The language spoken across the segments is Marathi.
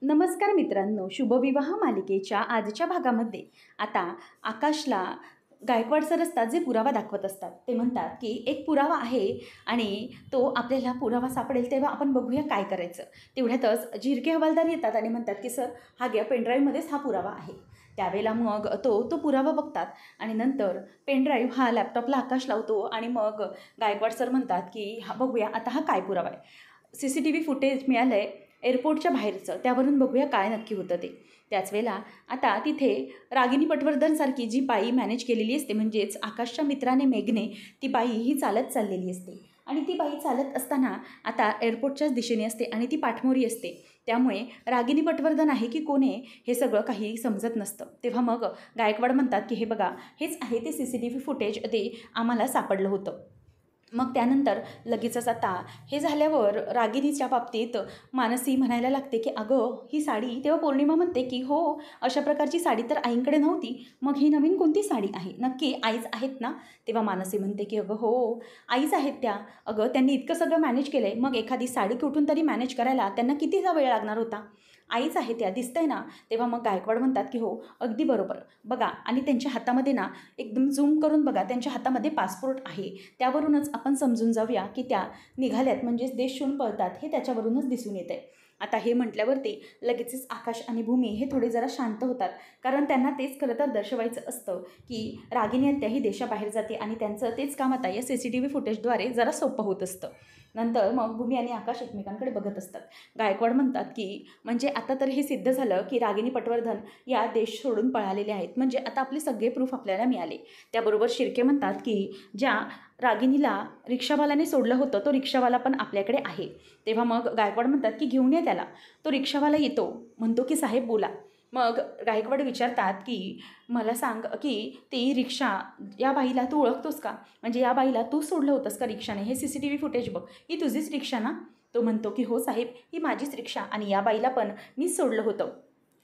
नमस्कार मित्रांनो, शुभविवाह मालिकेच्या आजच्या भागामध्ये आता आकाशला गायकवाड सर असतात जे पुरावा दाखवत असतात. ते म्हणतात की एक पुरावा आहे आणि तो आपल्याला पुरावा सापडेल तेव्हा आपण बघूया काय करायचं. तेवढ्यातच झिरके हवालदार येतात आणि म्हणतात की सर हा घ्या, पेनड्राईव्हमध्येच हा पुरावा आहे. त्यावेळेला मग तो पुरावा बघतात आणि नंतर पेनड्राईव्ह हा लॅपटॉपला आकाश लावतो आणि मग गायकवाड सर म्हणतात की हा बघूया आता हा काय पुरावा आहे. CCTV फुटेज मिळालं आहे एअरपोर्टच्या बाहेरचं, त्यावरून बघूया काय नक्की होतं ते. त्याच वेळेला आता तिथे रागिनी पटवर्धनसारखी जी बाई मॅनेज केलेली असते, म्हणजेच आकाशच्या मित्राने मेघने, ती बाई ही चालत चाललेली असते आणि ती बाई चालत असताना आता एअरपोर्टच्याच दिशेने असते आणि ती पाठमोरी असते. त्यामुळे रागिनी पटवर्धन आहे की कोण आहे हे सगळं काही समजत नसतं. तेव्हा मग गायकवाड म्हणतात की हे बघा, हेच आहे ते CCTV फुटेज, ते आम्हाला सापडलं होतं. मग त्यानंतर लगेचच आता हे झाल्यावर रागिनीच्या बाबतीत मानसी म्हणायला लागते की अगं ही साडी, तेव्हा पौर्णिमा म्हणते की हो, अशा प्रकारची साडी तर आईंकडे नव्हती, मग ही नवीन कोणती साडी आहे, नक्की आईच आहेत ना? तेव्हा मानसी म्हणते की अगं हो, आईच आहेत त्या. अगं त्यांनी इतकं सगळं मॅनेज केलं आहे, मग एखादी साडी कुठून तरी मॅनेज करायला त्यांना कितीचा वेळ लागणार होता, आईच आहे त्या, दिसतंय ना? तेव्हा मग गायकवाड म्हणतात की हो अगदी बरोबर, बघा आणि त्यांच्या हातामध्ये ना एकदम झूम करून बघा, त्यांच्या हातामध्ये पासपोर्ट आहे. त्यावरूनच आपण समजून जाऊया की त्या निघाल्यात, म्हणजेच देश सोडून पळतात हे त्याच्यावरूनच दिसून येत आहे. आता हे म्हटल्यावरती लगेचच आकाश आणि भूमी हे थोडे जरा शांत होतात, कारण त्यांना तेच खरं तर दर्शवायचं असतं की रागिनी आत्या देशाबाहेर जाते आणि त्यांचं तेच काम आता या CCTV फुटेजद्वारे जरा सोपं होत असतं. नंतर मग भूमी आणि आकाश एकमेकांकडे बघत असतात. गायकवाड म्हणतात की म्हणजे आता तर हे सिद्ध झालं की रागिनी पटवर्धन या देश सोडून पळालेले आहेत, म्हणजे आता आपले सगळे प्रूफ आपल्याला मिळाले. त्याबरोबर शिर्के म्हणतात की ज्या रागिनीला रिक्षावाल्याने सोडलं होतं तो रिक्षावाला पण आपल्याकडे आहे. तेव्हा मग गायकवाड म्हणतात की घेऊन ये त्याला. तो रिक्षावाला येतो, म्हणतो की साहेब बोला. मग गायकवाड विचारतात की मला सांग की ती रिक्षा, या बाईला तू ओळखतोस का, म्हणजे या बाईला तू सोडलं होतंस का रिक्षाने, हे CCTV फुटेज बघ, ही तुझीच रिक्षा ना? तो म्हणतो की हो साहेब, ही माझीच रिक्षा आणि या बाईला पण मीच सोडलं होतं.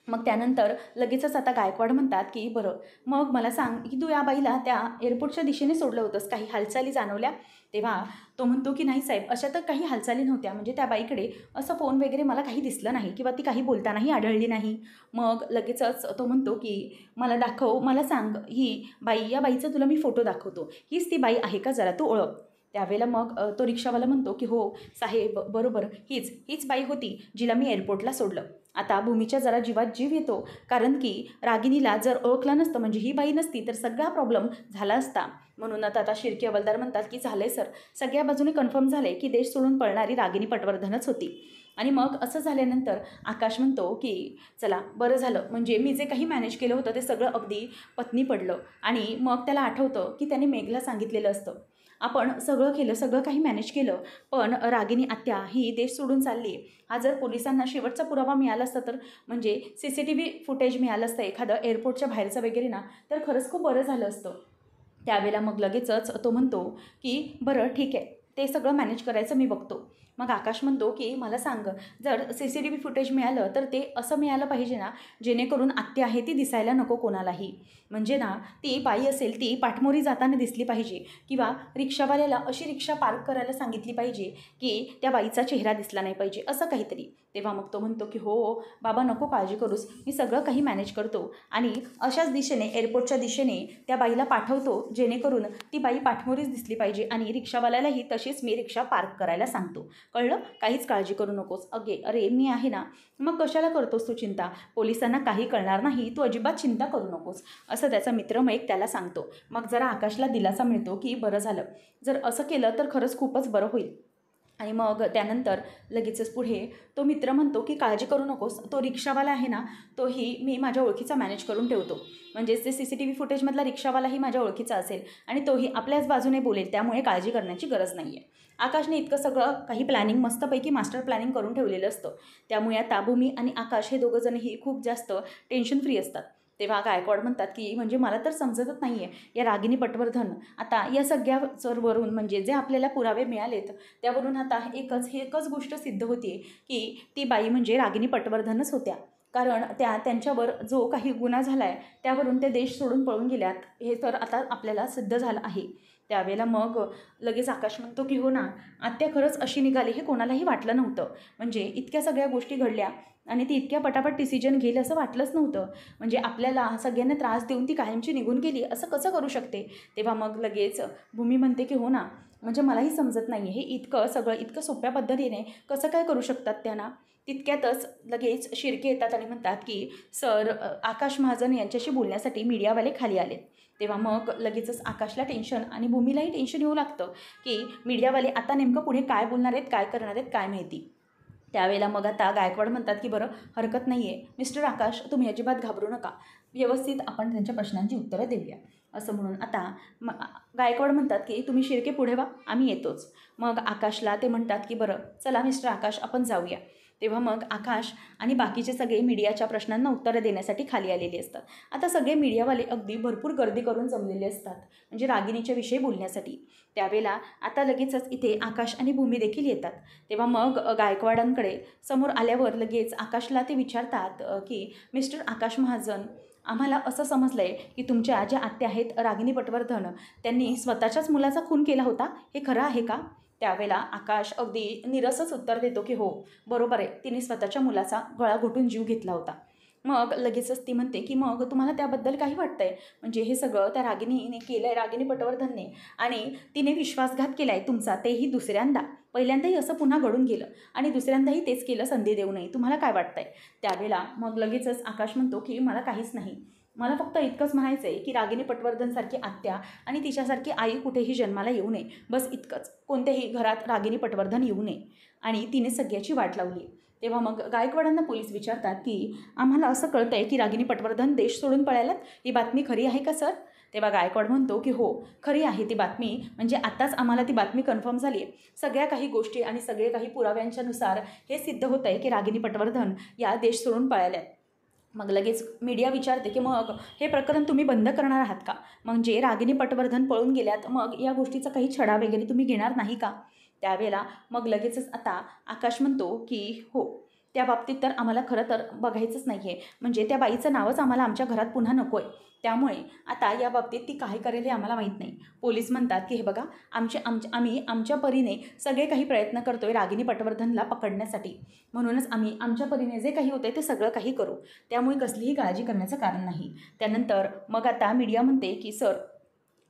मग त्यानंतर लगेचच आता गायकवाड म्हणतात की बरं, मग मला सांग की तू या बाईला त्या एअरपोर्टच्या दिशेने सोडलं होतंस, काही हालचाली जाणवल्या? तेव्हा तो म्हणतो की नाही साहेब, अशा तर काही हालचाली नव्हत्या, म्हणजे त्या बाईकडे असं फोन वगैरे मला काही दिसलं नाही किंवा ती काही बोलतानाही आढळली नाही. मग लगेचच तो म्हणतो की मला दाखव, मला सांग ही बाई, या बाईचा तुला मी फोटो दाखवतो, हीच ती बाई आहे का, जरा तू ओळख. त्यावेळेला मग तो रिक्षावाला म्हणतो की हो साहेब बरोबर, हीच बाई होती जिला मी एअरपोर्टला सोडलं. आता भूमीच्या जरा जीवात जीव येतो, कारण की रागिनीला जर ओळखलं नसतं, म्हणजे ही बाई नसती तर सगळा प्रॉब्लेम झाला असता. म्हणूनच आता शिर्के हवालदार म्हणतात की झालंय सर, सगळ्या बाजूने कन्फर्म झाले की देश सोडून पळणारी रागिनी पटवर्धनच होती. आणि मग असं झाल्यानंतर आकाश म्हणतो की चला बरं झालं, म्हणजे मी जे काही मॅनेज केलं होतं ते सगळं अगदी पत्नी पडलं. आणि मग त्याला आठवतं की त्याने मेघला सांगितलेलं असतं, आपण सगळं केलं, सगळं काही मॅनेज केलं, पण रागिनी आत्या ही देश सोडून चालली. हा जर पोलिसांना शेवटचा पुरावा मिळाला असता तर, म्हणजे CCTV फुटेज मिळालं असतं एखादं एअरपोर्टच्या बाहेरचं वगैरे ना, तर खरंच खूप बरं झालं असतं. त्यावेळेला मग लगेचच तो म्हणतो की बरं ठीक आहे, ते सगळं मॅनेज करायचं मी बघतो. मग आकाश म्हणतो की मला सांग, जर CCTV फुटेज मिळालं तर ते असं मिळालं पाहिजे ना, जेणेकरून आत्या आहे ती दिसायला नको कोणालाही, म्हणजे ना ती बाई असेल ती पाठमोरी जाताना दिसली पाहिजे किंवा रिक्षावाल्याला अशी रिक्षा पार्क करायला सांगितली पाहिजे की त्या बाईचा चेहरा दिसला नाही पाहिजे, असं काहीतरी. तेव्हा मग तो म्हणतो की हो बाबा नको काळजी करूस, मी सगळं काही मॅनेज करतो आणि अशाच दिशेने एअरपोर्टच्या दिशेने त्या बाईला पाठवतो, जेणेकरून ती बाई पाठमोरीच दिसली पाहिजे आणि रिक्षावाल्यालाही तशीच मी रिक्षा पार्क करायला सांगतो, कळलं? काहीच काळजी करू नकोस. अरे मी आहे ना, मग कशाला करतोस तू चिंता, पोलिसांना काही कळणार नाही, तू अजिबात चिंता करू नकोस, असं त्याचा मित्र मग त्याला सांगतो. मग जरा आकाशला दिलासा मिळतो की बरं झालं, जर असं केलं तर खरंच खूपच बरं होईल. आणि मग त्यानंतर लगेचच पुढे तो मित्र म्हणतो की काळजी करू नकोस, तो रिक्षावाला आहे ना, तोही मी माझ्या ओळखीचा मॅनेज करून ठेवतो, म्हणजेच ते CCTV फुटेजमधला रिक्षावालाही माझ्या ओळखीचा असेल आणि तोही आपल्याच बाजूने बोलेल, त्यामुळे काळजी करण्याची गरज नाही आहे. आकाशने इतकं सगळं काही प्लॅनिंग मस्तपैकी मास्टर प्लॅनिंग करून ठेवलेलं असतं. त्यामुळे आता भूमी आणि आकाश हे दोघंजणही खूप जास्त टेन्शन फ्री असतात. तेव्हा गायकवाड म्हणतात की म्हणजे मला तर समजतच नाही आहे, या रागिनी पटवर्धन आता या सगळ्या वरून, म्हणजे जे आपल्याला पुरावे मिळालेत त्यावरून आता एकच गोष्ट सिद्ध होते की ती बाई म्हणजे रागिनी पटवर्धनच होत्या, कारण त्यांच्यावर जो काही गुन्हा झाला आहे त्यावरून ते देश सोडून पळून गेल्यात, हे तर आता आपल्याला सिद्ध झालं आहे. त्यावेळेला मग लगेच आकाश म्हणतो की हो ना, आत्या खरंच अशी निघाली हे कोणालाही वाटलं नव्हतं. म्हणजे इतक्या सगळ्या गोष्टी घडल्या आणि ती इतक्या पटापट डिसिजन घेईल असं वाटलंच नव्हतं. म्हणजे आपल्याला सगळ्यांना त्रास देऊन ती कायमची निघून गेली असं कसं करू शकते. तेव्हा मग लगेच भूमी म्हणते की हो ना, म्हणजे मलाही समजत नाही आहे हे इतकं सगळं इतकं सोप्या पद्धतीने कसं काय करू शकतात त्यांना. तितक्यातच लगेच शिर्के येतात आणि म्हणतात की सर, आकाश महाजन यांच्याशी बोलण्यासाठी मीडियावाले खाली आले. तेव्हा मग लगेचच आकाशला टेन्शन आणि भूमीलाही टेन्शन येऊ लागतं की मीडियावाले आता नेमकं पुढे काय बोलणार आहेत, काय करणार आहेत, काय माहिती. त्यावेळेला मग आता गायकवाड म्हणतात की बरं, हरकत नाही आहे मिस्टर आकाश, तुम्ही अजिबात घाबरू नका, व्यवस्थित आपण त्यांच्या प्रश्नांची उत्तरं देऊया. असं म्हणून आता गायकवाड म्हणतात की तुम्ही शिर्के पुढे व्हा, आम्ही येतोच. मग आकाशला ते म्हणतात की बरं चला मिस्टर आकाश, आपण जाऊया. तेव्हा मग आकाश आणि बाकीचे सगळे मीडियाच्या प्रश्नांना उत्तरं देण्यासाठी खाली आलेले असतात. आता सगळे मीडियावाले अगदी भरपूर गर्दी करून जमलेले असतात, म्हणजे रागिणीच्या विषयी बोलण्यासाठी. त्यावेळेला आता लगेचच इथे आकाश आणि भूमी देखील येतात. तेव्हा मग गायकवाडांकडे समोर आल्यावर लगेच आकाशला ते विचारतात की मिस्टर आकाश महाजन, आम्हाला असं समजलं आहे की तुमच्या ज्या आत्या आहेत रागिनी पटवर्धन, त्यांनी स्वतःच्याच मुलाचा खून केला होता, हे खरं आहे का? त्यावेळेला आकाश अगदी निरसच उत्तर देतो की हो, बरोबर आहे, तिने स्वतःच्या मुलाचा गळा घोटून जीव घेतला होता. मग लगेचच ती म्हणते की मग तुम्हाला त्याबद्दल काही वाटतंय? म्हणजे हे सगळं त्या रागिनीने केलं आहे, रागिनी पटवर्धनने, आणि तिने विश्वासघात केला आहे तुमचा, तेही दुसऱ्यांदा. पहिल्यांदाही असं पुन्हा घडून गेलं आणि दुसऱ्यांदाही तेच केलं संधी देऊ नये. तुम्हाला काय वाटतंय? त्यावेळेला मग लगेचच आकाश म्हणतो की मला काहीच नाही, मला फक्त इतकंच म्हणायचं आहे की रागिनी पटवर्धनसारखी आत्या आणि तिच्यासारखी आई कुठेही जन्माला येऊ नये, बस इतकंच. कोणत्याही घरात रागिनी पटवर्धन येऊ नये, आणि तिने सगळ्याची वाट लावली. तेव्हा मग गायकवाडांना पोलीस विचारतात की आम्हाला असं कळतं आहे की रागिनी पटवर्धन देश सोडून पळाल्यात, ही बातमी खरी आहे का सर? तेव्हा गायकवाड म्हणतो की हो, खरी आहे ती बातमी, म्हणजे आत्ताच आम्हाला ती बातमी कन्फर्म झाली आहे. सगळ्या काही गोष्टी आणि सगळे काही पुराव्यांच्यानुसार हे सिद्ध होतं आहे की रागिनी पटवर्धन या देश सोडून पळाल्यात. मग लगेच मीडिया विचारते की मग हे प्रकरण तुम्ही बंद करणार आहात का? म्हणजे रागिनी पटवर्धन पळून गेल्यात, मग या गोष्टीचा काही छडा वगैरे तुम्ही घेणार नाही का? त्यावेळेला मग लगेचच आता आकाश म्हणतो की हो, त्या बाबतीत तर आम्हाला खरं तर बघायचंच नाही आहे. म्हणजे त्या बाईचं नावच आम्हाला आमच्या घरात पुन्हा नको आहे. त्यामुळे आता या बाबतीत ती काय करेल हे आम्हाला माहीत नाही. पोलीस म्हणतात की हे बघा, आम्ही आमच्या परीने सगळे काही प्रयत्न करतो आहे रागिनी पटवर्धनला पकडण्यासाठी. म्हणूनच आम्ही आमच्या परीने जे काही होते ते सगळं काही करू. त्यामुळे कसलीही काळजी करण्याचं कारण नाही. त्यानंतर मग आता मीडिया म्हणते की सर,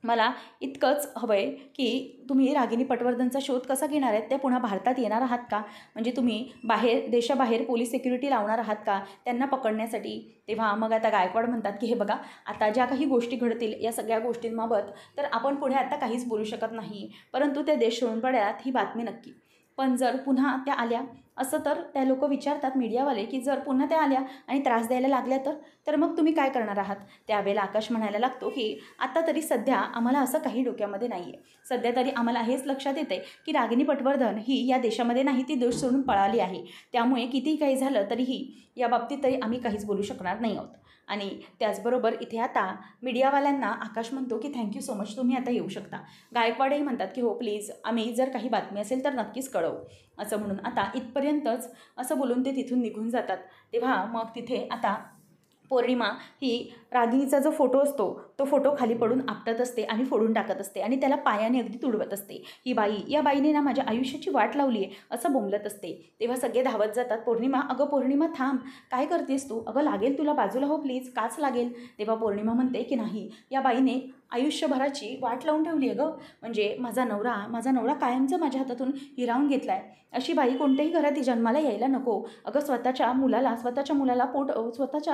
मला इतकंच हवं आहे की तुम्ही रागिनी पटवर्धनचा शोध कसा घेणार आहेत? ते पुन्हा भारतात येणार आहात का? म्हणजे तुम्ही देशाबाहेर पोलीस सिक्युरिटी लावणार आहात का त्यांना पकडण्यासाठी? तेव्हा मग आता गायकवाड म्हणतात की हे बघा, आता ज्या काही गोष्टी घडतील या सगळ्या गोष्टींबाबत तर आपण पुढे आता काहीच बोलू शकत नाही, परंतु त्या देश सोडून पडल्यात ही बातमी नक्की. पण जर पुन्हा त्या आल्या, असं तर त्या लोक विचारतात मीडियावाले की जर पुन्हा त्या आल्या आणि त्रास द्यायला लागल्या तर मग तुम्ही काय करणार आहात? त्यावेळेला आकाश म्हणायला लागतो की आता तरी सध्या आम्हाला असं काही डोक्यामध्ये नाही आहे. सध्या तरी आम्हाला हेच लक्षात येते की रागिनी पटवर्धन ही या देशामध्ये नाही, ती देश सोडून पळाली आहे. त्यामुळे कितीही काही झालं तरीही या बाबतीत तरी आम्ही काहीच बोलू शकणार नाही आहोत. आणि त्याचबरोबर इथे आता मीडियावाल्यांना आकाश म्हणतो की थँक्यू सो मच, तुम्ही आता येऊ शकता. गायकवाडही म्हणतात की हो प्लीज, आम्ही जर काही बातमी असेल तर नक्कीच कळवू. असं म्हणून आता इथपर्यंतच असं बोलून ते तिथून निघून जातात. तेव्हा मग तिथे आता पौर्णिमा ही रागिणीचा जो फोटो असतो तो फोटो खाली पडून आपटत असते आणि फोडून टाकत असते आणि त्याला पायाने अगदी तुडवत असते. ही बाई, या बाईने ना माझ्या आयुष्याची वाट लावली आहे असं बोंबलत असते. तेव्हा सगळे धावत जातात. पौर्णिमा, अगं पौर्णिमा थांब, काय करतेस तू? अगं लागेल तुला, बाजूला हो प्लीज, काच लागेल. तेव्हा पौर्णिमा म्हणते की नाही, या बाईने आयुष्यभराची वाट लावून ठेवली आहे गं. म्हणजे माझा नवरा कायमचा माझ्या हातातून हिरावून घेतला आहे. अशी बाई कोणत्याही घरात जन्माला यायला नको. अगं स्वतःच्या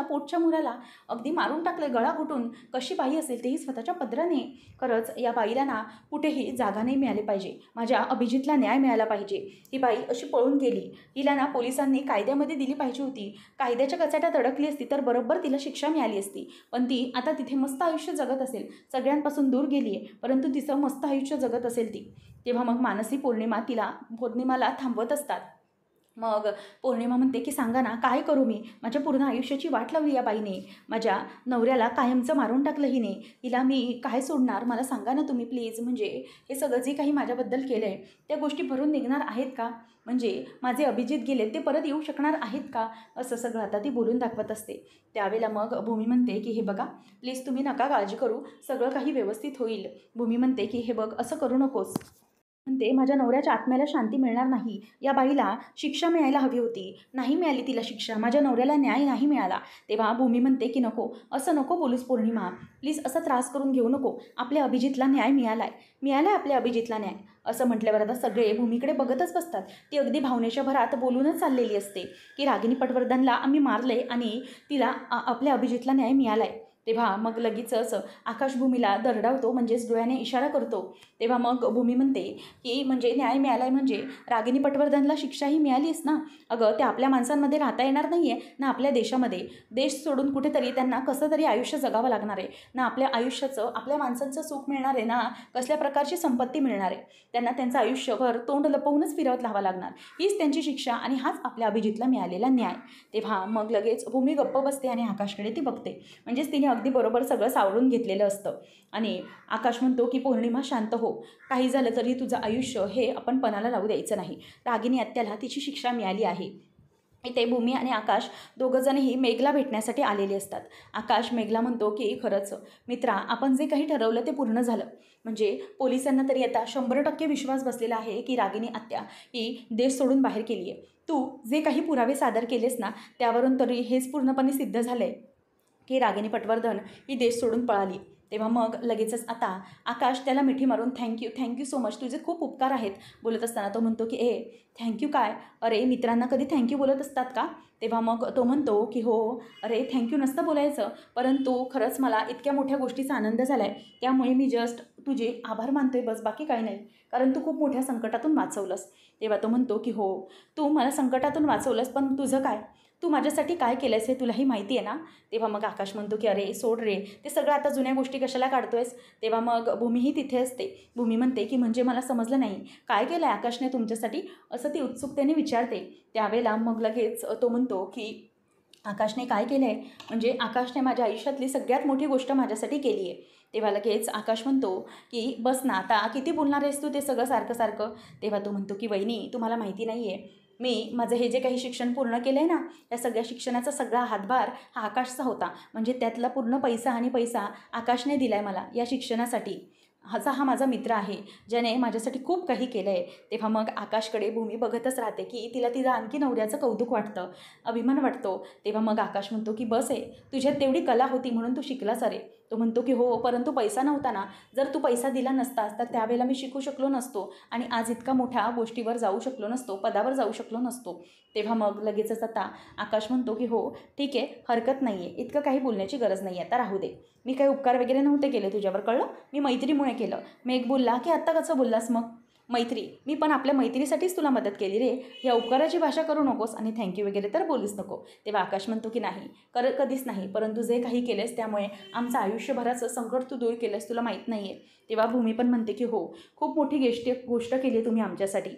पोटच्या मुलाला अगदी मारून टाकले गळा घोटून. कशी बाई असेल, तेही स्वतःच्या पदराने. खरंच या बाईला ना कुठेही जागा नाही मिळाली पाहिजे. माझ्या अभिजितला न्याय मिळाला पाहिजे. ही बाई अशी पळून गेली, हिला ना पोलिसांनी कायद्यामध्ये दिली पाहिजे होती. कायद्याच्या कचाट्यात अडकली असती तर बरोबर तिला शिक्षा मिळाली असती. पण ती आता तिथे मस्त आयुष्य जगत असेल, सगळ्यांपासून दूर गेली आहे, परंतु तिचं मस्त आयुष्य जगत असेल ती. तेव्हा मग मानसी पौर्णिमाला थांबवत असतात मग पौर्णिमा म्हणते की सांगा ना काय करू मी, माझ्या पूर्ण आयुष्याची वाट लावली या बाईने, माझ्या नवऱ्याला कायमचं मारून टाकलं हिने, हिला मी काय सोडणार, मला सांगा ना तुम्ही प्लीज. म्हणजे हे सगळं जे काही माझ्याबद्दल केलं आहे त्या गोष्टी भरून निघणार आहेत का, म्हणजे माझे अभिजित गेले ते परत येऊ शकणार आहेत का, असं सगळं आता ती बोलून दाखवत असते. त्यावेळेला मग भूमी म्हणते की हे बघा प्लीज तुम्ही नका काळजी करू, सगळं काही व्यवस्थित होईल. भूमी म्हणते की हे बघ असं करू नकोस, म्हणते माझ्या नवऱ्याच्या आत्म्याला शांती मिळणार नाही, या बाईला शिक्षा मिळायला हवी होती, नाही मिळाली तिला शिक्षा, माझ्या नवऱ्याला न्याय नाही मिळाला. तेव्हा भूमी म्हणते की नको असं नको बोलूस पौर्णिमा, प्लीज असा त्रास करून घेऊ नको, आपल्या अभिजितला न्याय मिळालाय आपल्या अभिजितला न्याय. असं म्हटल्यावर आता सगळे भूमीकडे बघतच बसतात. ती अगदी भावनेच्या भरात बोलूनच चाललेली असते की रागिनी पटवर्धनला आम्ही मारले आणि तिला आपल्या अभिजितला न्याय मिळालाय. तेव्हा मग लगेचच आकाश भूमीला दरडावतो, म्हणजेच डोळ्याने इशारा करतो. तेव्हा मग भूमी म्हणते की म्हणजे न्याय मिळाला आहे म्हणजे रागिनी पटवर्धनला शिक्षाही मिळालीच ना. अगं त्या आपल्या माणसांमध्ये राहता येणार नाही आहे ना, आपल्या देशामध्ये, देश सोडून कुठेतरी त्यांना कसं तरी आयुष्य जगावं लागणार आहे ना, आपल्या आयुष्याचं आपल्या माणसांचं सुख मिळणार आहे ना, कसल्या प्रकारची संपत्ती मिळणार आहे, त्यांना त्यांचं आयुष्यभर तोंड लपवूनच फिरवत राहावं लागणार, हीच त्यांची शिक्षा आणि हाच आपल्या अभिजितला मिळालेला न्याय. तेव्हा मग लगेच भूमी गप्प बसते आणि आकाशकडे ती बघते, म्हणजेच तिने अगदी बरोबर सगळं सावरून घेतलेलं असतं. आणि आकाश म्हणतो की पौर्णिमा शांत हो, काही झालं तरी तुझं आयुष्य हे आपण पणाला लावू द्यायचं नाही, रागिनी आत्याला तिची शिक्षा मिळाली आहे. इथे भूमी आणि आकाश दोघंजणही मेघला भेटण्यासाठी आलेले असतात. आकाश मेघला म्हणतो की खरंच मित्रा, आपण जे काही ठरवलं ते पूर्ण झालं, म्हणजे पोलिसांना तरी आता 100% विश्वास बसलेला आहे की रागिनी आत्या ही देश सोडून बाहेर केली आहे. तू जे काही पुरावे सादर केलेस ना त्यावरून तरी हेच पूर्णपणे सिद्ध झालं आहे की रागिनी पटवर्धन ही देश सोडून पळाली. तेव्हा मग लगेचच आता आकाश त्याला मिठी मारून थँक्यू सो मच, तुझे खूप उपकार आहेत बोलत असताना तो म्हणतो की थँक्यू काय, अरे मित्रांना कधी थँक्यू बोलत असतात का. तेव्हा मग तो म्हणतो की हो, अरे थँक्यू नसतं बोलायचं, परंतु खरंच मला इतक्या मोठ्या गोष्टीचा आनंद झाला आहे त्यामुळे मी जस्ट तुझे आभार मानतोय बस, बाकी काही नाही, कारण तू खूप मोठ्या संकटातून वाचवलंस. तेव्हा तो म्हणतो की हो, तू मला संकटातून वाचवलंस, पण तुझं काय, तू माझ्यासाठी काय केलंस हे तुलाही माहिती आहे ना. तेव्हा मग आकाश म्हणतो की अरे सोड रे, ते सगळं आता जुन्या गोष्टी कशाला काढतोयस. तेव्हा मग भूमीही तिथे असते. भूमी म्हणते की म्हणजे मला समजलं नाही, काय केलं आहे आकाशने तुमच्यासाठी, असं ती उत्सुकतेने विचारते. त्यावेळेला मग लगेच तो म्हणतो की आकाशने काय केलं आहे, म्हणजे आकाशने माझ्या आयुष्यातली सगळ्यात मोठी गोष्ट माझ्यासाठी केली आहे. तेव्हा लगेच आकाश म्हणतो की बस ना आता, किती बोलणार आहेस तू ते सगळं सारखं सारखं. तेव्हा तो म्हणतो की वहिनी तुम्हाला माहिती नाही आहे, मी माझं हे जे काही शिक्षण पूर्ण केलं आहे ना, त्या सगळ्या शिक्षणाचा सगळा हातभार हा आकाशचा होता, म्हणजे त्यातला पूर्ण पैसा आकाशने दिला आहे मला या शिक्षणासाठी. हा माझा मित्र आहे ज्याने माझ्यासाठी खूप काही केलं आहे. तेव्हा मग आकाशकडे भूमी बघतच राहते की तिला तिला आणखी नवऱ्याचं कौतुक वाटतं, अभिमान वाटतो. तेव्हा मग आकाश म्हणतो की बस आहे, तुझ्यात तेवढी कला होती म्हणून तू शिकलास अरे. तो म्हणतो की हो, परंतु पैसा नव्हता ना, जर तू पैसा दिला नसतास तर त्यावेळेला मी शिकू शकलो नसतो आणि आज इतका मोठ्या गोष्टीवर जाऊ शकलो नसतो, पदावर जाऊ शकलो नसतो. तेव्हा मग लगेचच आता आकाश म्हणतो की हो ठीक आहे, हरकत नाही आहे, इतकं काही बोलण्याची गरज नाही आहे, आता राहू दे, मी काही उपकार वगैरे नव्हते केले तुझ्यावर, कळलं, मी मैत्रीमुळे केलं. मेघ बोलला की आत्ता कसं बोललास मग, मैत्री, मी पण आपल्या मैत्रीसाठीच तुला मदत केली रे, या उपकाराची भाषा करू नकोस आणि थँक्यू वगैरे तर बोलूच नको. तेव्हा आकाश म्हणतो की नाही, कधीच नाही, परंतु जे काही केलेस त्यामुळे आमचं आयुष्यभराचं संकट तू दूर केलंस, तुला माहीत नाही आहे. तेव्हा भूमी पण म्हणते की हो, खूप मोठी गोष्ट केली आहे तुम्ही आमच्यासाठी.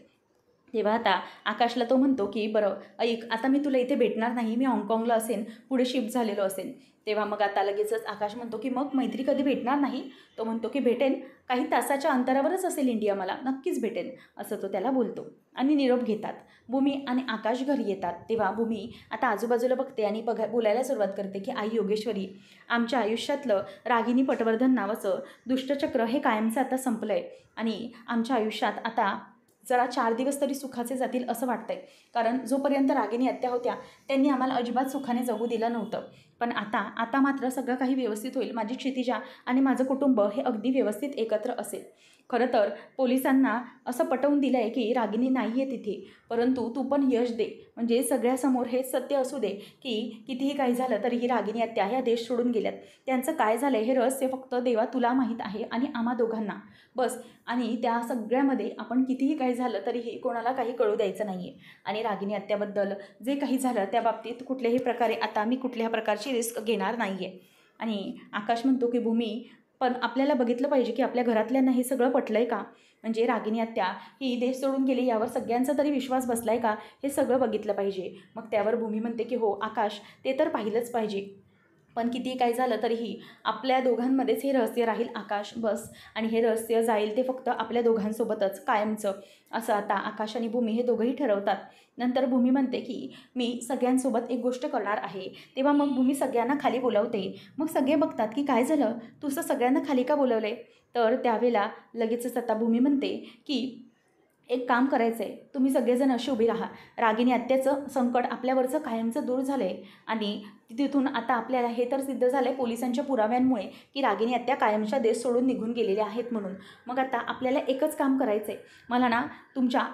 तेव्हा आता आकाशला तो म्हणतो की बरं ऐक, आता मी तुला इथे भेटणार नाही, मी हाँगकाँगला असेन, पुढे शिफ्ट झालेलो असेन. तेव्हा मग आता लगेचच आकाश म्हणतो की मग मैत्री कधी भेटणार नाही. तो म्हणतो की भेटेन, काही तासाच्या अंतरावरच असेल इंडिया, मला नक्कीच भेटेन, असं तो त्याला बोलतो आणि निरोप घेतात. भूमी आणि आकाश घरी येतात. तेव्हा भूमी आता आजूबाजूला बघते आणि बोलायला सुरुवात करते की आई योगेश्वरी, आमच्या आयुष्यातलं रागिनी पटवर्धन नावाचं दुष्टचक्र हे कायमचं आता संपलं आहे आणि आमच्या आयुष्यात आता जरा 4 दिवस तरी सुखाचे जातील असं वाटतंय, कारण जोपर्यंत रागिनी आत्या होत्या त्यांनी आम्हाला अजिबात सुखाने जगू दिलं नव्हतं. पण आता मात्र सगळं काही व्यवस्थित होईल, माझी क्षितिजा आणि माझं कुटुंब हे अगदी व्यवस्थित एकत्र असेल. खरं तर पोलिसांना असं पटवून दिलं आहे की रागिनी नाही आहे तिथे, परंतु तू पण यश दे, म्हणजे सगळ्यासमोर हे सत्य असू दे की कितीही काही झालं तरी ही रागिनी आत्या ह्या देश सोडून गेल्यात, त्यांचं काय झालं हे रहस्य फक्त देवा तुला माहीत आहे आणि आम्हा दोघांना बस. आणि त्या सगळ्यामध्ये आपण कितीही काही झालं तरीही कोणाला काही कळू द्यायचं नाही आहे. आणि रागिनी आत्याबद्दल जे काही झालं त्या बाबतीत कुठल्याही प्रकारे आता मी कुठल्याही प्रकारची रिस्क घेणार नाही आहे. आणि आकाश म्हणतो की भूमी पण आपल्याला बघितलं पाहिजे की आपल्या घरातल्यांना हे सगळं पटलं आहे का? म्हणजे रागिनी आत्या ही देश सोडून गेली यावर सगळ्यांचा तरी विश्वास बसला आहे का? हे सगळं बघितलं पाहिजे. मग त्यावर भूमी म्हणते की हो आकाश, ते तर पाहिलंच पाहिजे. पण कितीही काय झालं तरीही आपल्या दोघांमध्येच हे रहस्य राहील आकाश, बस. आणि हे रहस्य जाईल ते फक्त आपल्या दोघांसोबतच कायमचं, असं आता आकाश आणि भूमी हे दोघंही ठरवतात. नंतर भूमी म्हणते की मी सगळ्यांसोबत एक गोष्ट करणार आहे. तेव्हा मग भूमी सगळ्यांना खाली बोलावते. मग सगळे बघतात की काय झालं, तुझं सगळ्यांना खाली का बोलवले? तर त्यावेळेला लगेचच आता भूमी म्हणते की एक काम करायचं आहे, तुम्ही सगळेजण अशी उभी राहा. रागिनी आत्याचं संकट आपल्यावरचं कायमचं दूर झालं आहे आणि तिथून आता आपल्याला हे तर सिद्ध झालं आहे पोलिसांच्या पुराव्यांमुळे की रागिनी आत्या कायमच्या देश सोडून निघून गेलेल्या आहेत म्हणून. मग आता आपल्याला एकच काम करायचं आहे, मला ना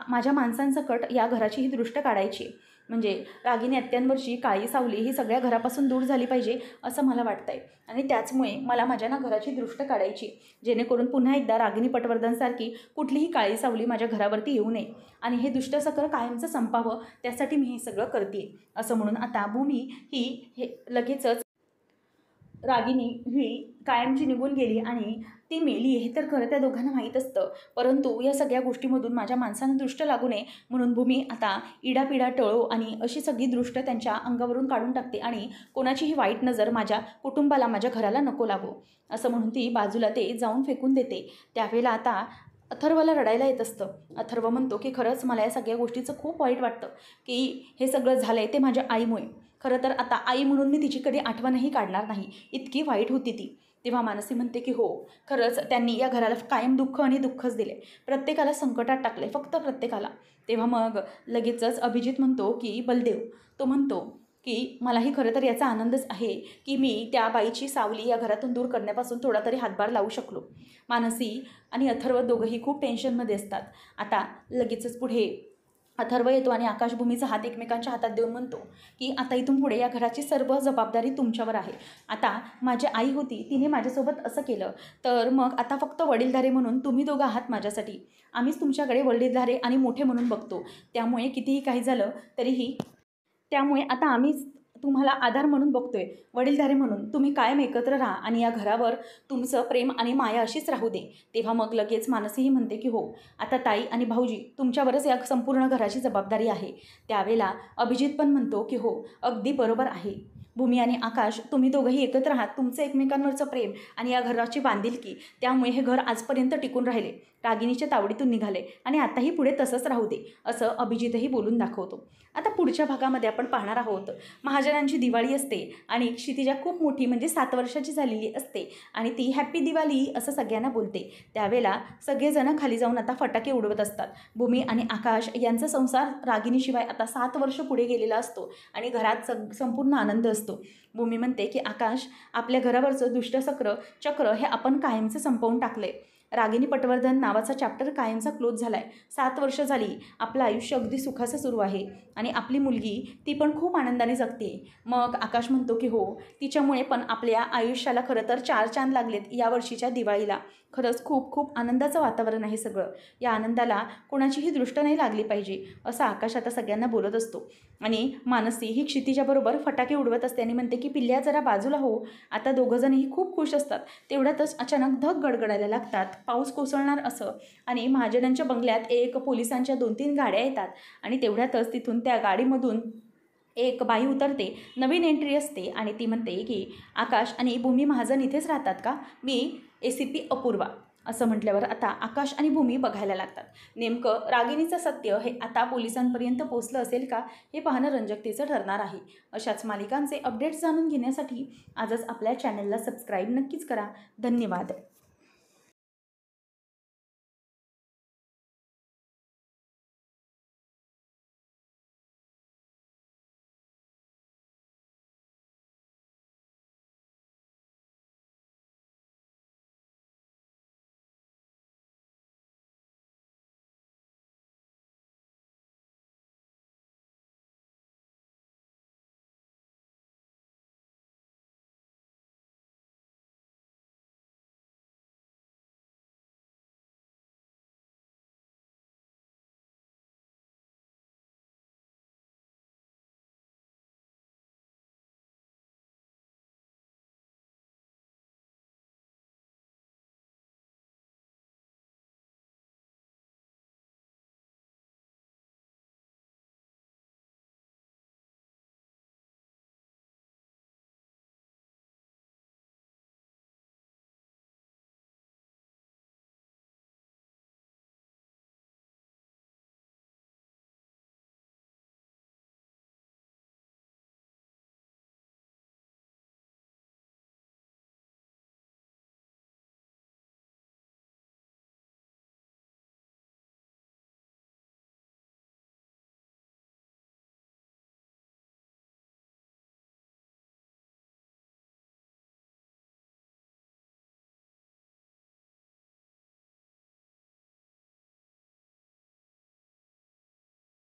माझ्या माणसांसकट या घराची ही दृष्ट काढायची आहे. म्हणजे रागिनी आत्यांवरची काळी सावली ही सगळ्या घरापासून दूर झाली पाहिजे असं मला वाटतं आहे. आणि त्याचमुळे मला माझ्या ना घराची दृष्ट काढायची, जेणेकरून पुन्हा एकदा रागिनी पटवर्धनसारखी कुठलीही काळी सावली माझ्या घरावरती येऊ नये आणि हे दुष्टचक्र कायमचं संपावं, त्यासाठी मी हे सगळं करते असं म्हणून आता भूमी ही हे लगेचच रागिनी ही कायमची निघून गेली आणि ती मेली हे तर खरं त्या दोघांना माहीत असतं. परंतु या सगळ्या गोष्टीमधून माझ्या माणसांना दृष्ट लागू नये म्हणून भूमी आता इडापिडा टळो आणि अशी सगळी दृष्ट त्यांच्या अंगावरून काढून टाकते आणि कोणाचीही वाईट नजर माझ्या कुटुंबाला, माझ्या घराला नको लागो असं म्हणून ती बाजूला ते जाऊन फेकून देते. त्यावेळेला आता अथर्वला रडायला येत असतं. अथर्व म्हणतो की खरंच मला या सगळ्या गोष्टीचं खूप वाईट वाटतं की हे सगळं झालं आहे ते माझ्या आईमुळे. खरं तर आता आई म्हणून मी तिची कधी आठवणही काढणार नाही, इतकी वाईट होती ती. तेव्हा मानसी म्हणते की हो, खरंच त्यांनी या घराला कायम दुःख आणि दुःखच दिले, प्रत्येकाला संकटात टाकले, फक्त प्रत्येकाला. तेव्हा मग लगेचच अभिजित म्हणतो की बलदेव, तो म्हणतो की मलाही खरं तर याचा आनंदच आहे की मी त्या बाईची सावली या घरातून दूर करण्यापासून थोडा तरी हातभार लावू शकलो. मानसी आणि अथर्व दोघंही खूप टेन्शनमध्ये असतात. आता लगेचच पुढे अथर्व येतो आणि आकाशभूमीचा हात एकमेकांच्या हातात देऊन म्हणतो की आता इथून पुढे या घराची सर्व जबाबदारी तुमच्यावर आहे. आता माझी आई होती, तिने माझ्यासोबत असं केलं, तर मग आता फक्त वडीलधारे म्हणून तुम्ही दोघं आहात माझ्यासाठी. आम्हीच तुमच्याकडे वडीलधारे आणि मोठे म्हणून बघतो. त्यामुळे कितीही काही झालं तरीही त्यामुळे आता आम्हीच तुम्हाला आधार म्हणून बघतोय, वडीलधारे म्हणून. तुम्ही कायम एकत्र राहा आणि या घरावर तुमचं प्रेम आणि माया अशीच राहू दे. तेव्हा मग लगेच मानसीही म्हणते की हो, आता ताई आणि भाऊजी तुमच्यावरच या संपूर्ण घराची जबाबदारी आहे. त्यावेळेला अभिजित पण म्हणतो की हो, अगदी बरोबर आहे. भूमी आणि आकाश तुम्ही दोघंही एकत्र आहात, तुमचं एकमेकांवरचं प्रेम आणि या घराची बांधिलकी, त्यामुळे हे घर आजपर्यंत टिकून राहिले, रागिणीच्या तावडीतून निघाले आणि आताही पुढे तसंच राहू दे असं अभिजितही बोलून दाखवतो. आता पुढच्या भागामध्ये आपण पाहणार आहोत, महाजनांची दिवाळी असते आणि क्षितिजा खूप मोठी म्हणजे 7 वर्षाची झालेली असते आणि ती हॅप्पी दिवाळी असं सगळ्यांना बोलते. त्यावेळेला सगळेजण खाली जाऊन आता फटाके उडवत असतात. भूमी आणि आकाश यांचा संसार रागिणीशिवाय आता 7 वर्ष पुढे गेलेला असतो आणि घरात संपूर्ण आनंद असतो. भूमी म्हणते की आकाश, आपल्या घरावरचं दुष्टचक्र हे आपण कायमचं संपवून टाकलंय. रागिनी पटवर्धन नावाचा चॅप्टर कायमचा क्लोज झाला आहे. 7 वर्ष झाली, आपलं आयुष्य अगदी सुखाचं सुरू आहे आणि आपली मुलगी ती पण खूप आनंदाने जगते. मग आकाश म्हणतो की हो, तिच्यामुळे पण आपल्या आयुष्याला खरं तर 4 चांद लागलेत या वर्षीच्या दिवाळीला. खरंच खूप खूप आनंदाचं वातावरण आहे सगळं. या आनंदाला कोणाचीही दृष्ट नाही लागली पाहिजे असं आकाश आता सगळ्यांना बोलत असतो. आणि मानसी ही क्षितिजाबरोबर फटाके उडवत असते आणि म्हणते की पिल्ल्या जरा बाजूला हो. आता दोघंजणही खूप खुश असतात. तेवढ्यातच अचानक धग गडगडायला लागतात, पाऊस कोसळणार असं, आणि महाजनांच्या बंगल्यात एक पोलिसांच्या 2-3 गाड्या येतात आणि तेवढ्यातच तिथून त्या गाडीमधून एक बाई उतरते. नवीन एंट्री असते आणि ती म्हणते की आकाश आणि भूमी महाजन इथेच राहतात का? मी ACP अपूर्वा असं म्हटल्यावर आता आकाश आणि भूमी बघायला लागतात. नेमकं रागिणीचं सत्य हे आता पोलिसांपर्यंत पोचलं असेल का, हे पाहणं रंजकतेचं ठरणार आहे. अशाच मालिकांचे अपडेट्स जाणून घेण्यासाठी आजच आपल्या चॅनलला सबस्क्राईब नक्कीच करा. धन्यवाद.